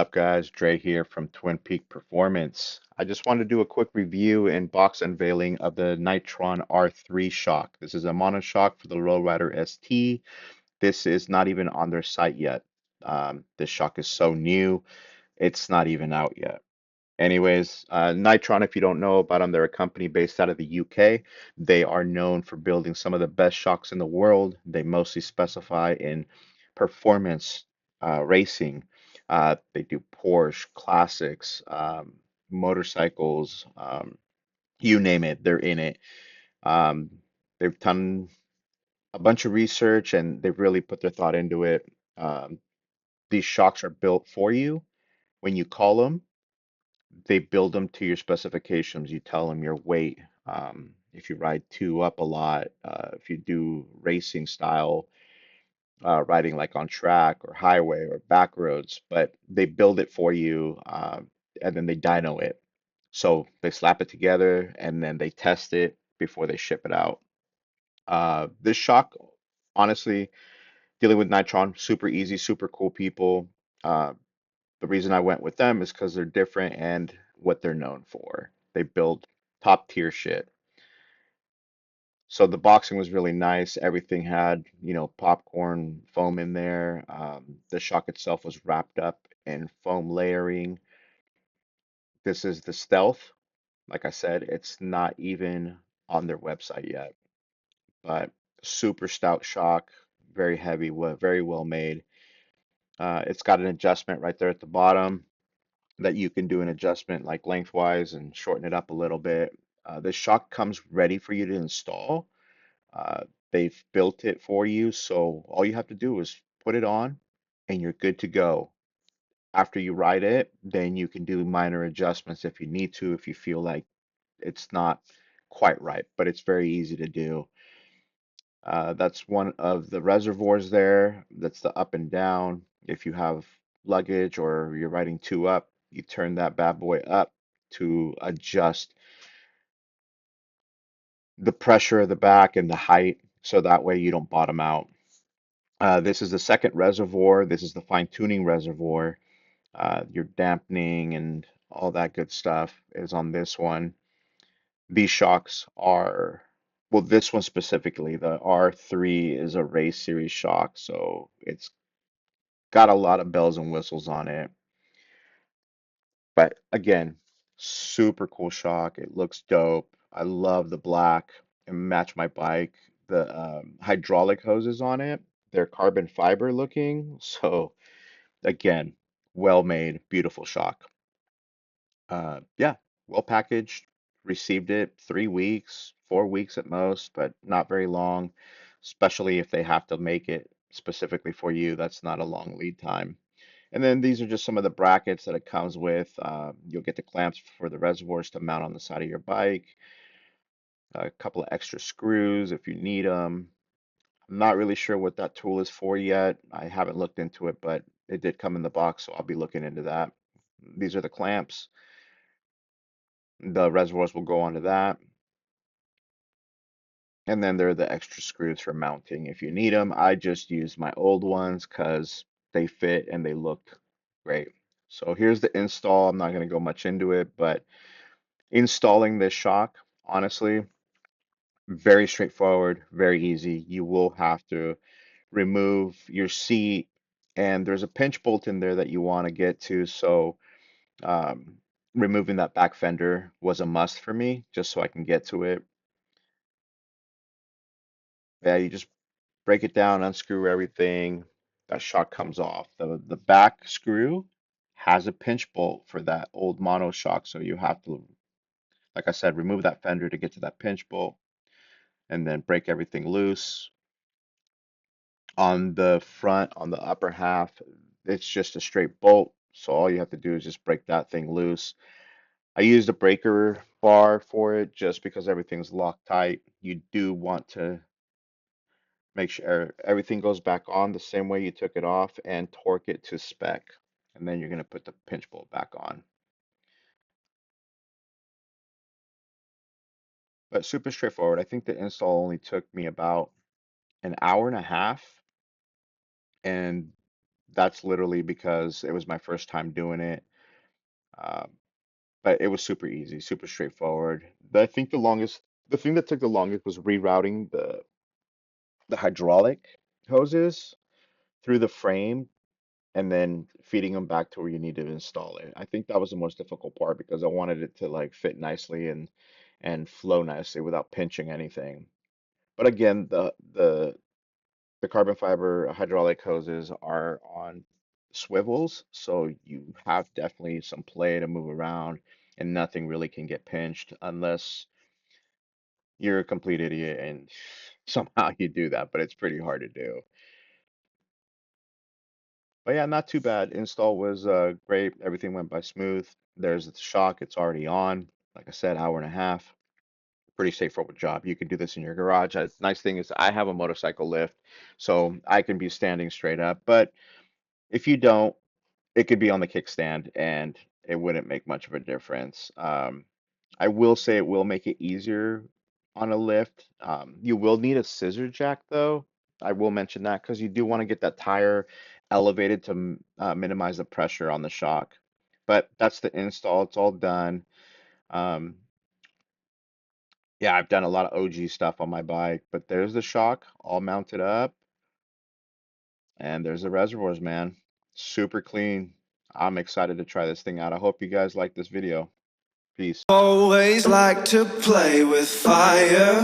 up, guys? Dre here from Twin Peak Performance. I just wanted to do a quick review and box unveiling of the Nitron R3 shock. This is a monoshock for the lowrider ST. This is not even on their site yet. This shock is so new, it's not even out yet. Anyways, Nitron, if you don't know about them, they're a company based out of the UK. They are known for building some of the best shocks in the world. They mostly specify in performance racing. They do Porsche, classics, motorcycles, you name it, they're in it. Um, they've done a bunch of research and they've really put their thought into it. These shocks are built for you. When you call them, they build them to your specifications. You tell them your weight. If you ride two up a lot, if you do racing style riding like on track or highway or back roads, but they build it for you and then they dyno it. So they slap it together and then they test it before they ship it out. This shock, honestly, dealing with Nitron, super easy, super cool people. Uh, the reason I went with them is because they're different and what they're known for. They build top tier shit. So the boxing was really nice. Everything had, popcorn foam in there. The shock itself was wrapped up in foam layering. This is the Stealth. Like I said, it's not even on their website yet, but super stout shock, very heavy, very well made. It's got an adjustment right there at the bottom that you can do an adjustment like lengthwise and shorten it up a little bit. This shock comes ready for you to install. Uh, they've built it for you, so all you have to do is put it on and you're good to go. After you ride it, then you can do minor adjustments if you need to, if you feel like it's not quite right, but it's very easy to do. That's one of the reservoirs there. That's the up and down. If you have luggage or you're riding two up, you turn that bad boy up to adjust the pressure of the back and the height so that way you don't bottom out. This is the second reservoir. This is the fine tuning reservoir. Your dampening and all that good stuff is on this one. These shocks are, well, this one specifically, the R3 is a race series shock, so it's got a lot of bells and whistles on it. But again, super cool shock. It looks dope. I love the black and match my bike. The hydraulic hoses on it, they're carbon fiber looking. So again, well made, beautiful shock. Yeah, well packaged. Received it 3 weeks, 4 weeks at most, but not very long, especially if they have to make it specifically for you. That's not a long lead time. And then these are just some of the brackets that it comes with. You'll get the clamps for the reservoirs to mount on the side of your bike, a couple of extra screws if you need them. I'm not really sure what that tool is for yet. I haven't looked into it, but it did come in the box, so I'll be looking into that. These are the clamps. The reservoirs will go onto that. And then there are the extra screws for mounting if you need them. I just use my old ones because they fit and they look great. So here's the install. I'm not going to go much into it, but installing this shock, honestly, very straightforward, very easy. You will have to remove your seat, and there's a pinch bolt in there that you want to get to. So um, removing that back fender was a must for me, just so I can get to it. Yeah, you just break it down, unscrew everything. That shock comes off. The back screw has a pinch bolt for that old mono shock, so you have to, like I said, remove that fender to get to that pinch bolt and then break everything loose. On the front, on the upper half, it's just a straight bolt, so all you have to do is just break that thing loose. I used a breaker bar for it just because everything's locked tight. You do want to make sure everything goes back on the same way you took it off and torque it to spec. And then you're going to put the pinch bolt back on. But super straightforward. I think the install only took me about an hour and a half. And That's literally because it was my first time doing it. Um, but it was super easy, super straightforward. I think the thing that took the longest was rerouting the hydraulic hoses through the frame and then feeding them back to where you need to install it. I think that was the most difficult part because I wanted it to like fit nicely and flow nicely without pinching anything. But again, the carbon fiber hydraulic hoses are on swivels, so you have definitely some play to move around, and nothing really can get pinched unless you're a complete idiot and somehow you do that, but it's pretty hard to do. But yeah, not too bad. Install was great. Everything went by smooth. There's the shock, it's already on. Like I said, hour and a half. Pretty straightforward job. You can do this in your garage. Nice thing is I have a motorcycle lift, so I can be standing straight up. But if you don't, it could be on the kickstand and it wouldn't make much of a difference. I will say it will make it easier on a lift. You will need a scissor jack though. I will mention that because you do want to get that tire elevated to minimize the pressure on the shock. But that's the install. It's all done. Um, yeah, I've done a lot of OG stuff on my bike, but there's the shock all mounted up, and there's the reservoirs, man. Super clean. I'm excited to try this thing out. I hope you guys like this video. Peace. Always like to play with fire.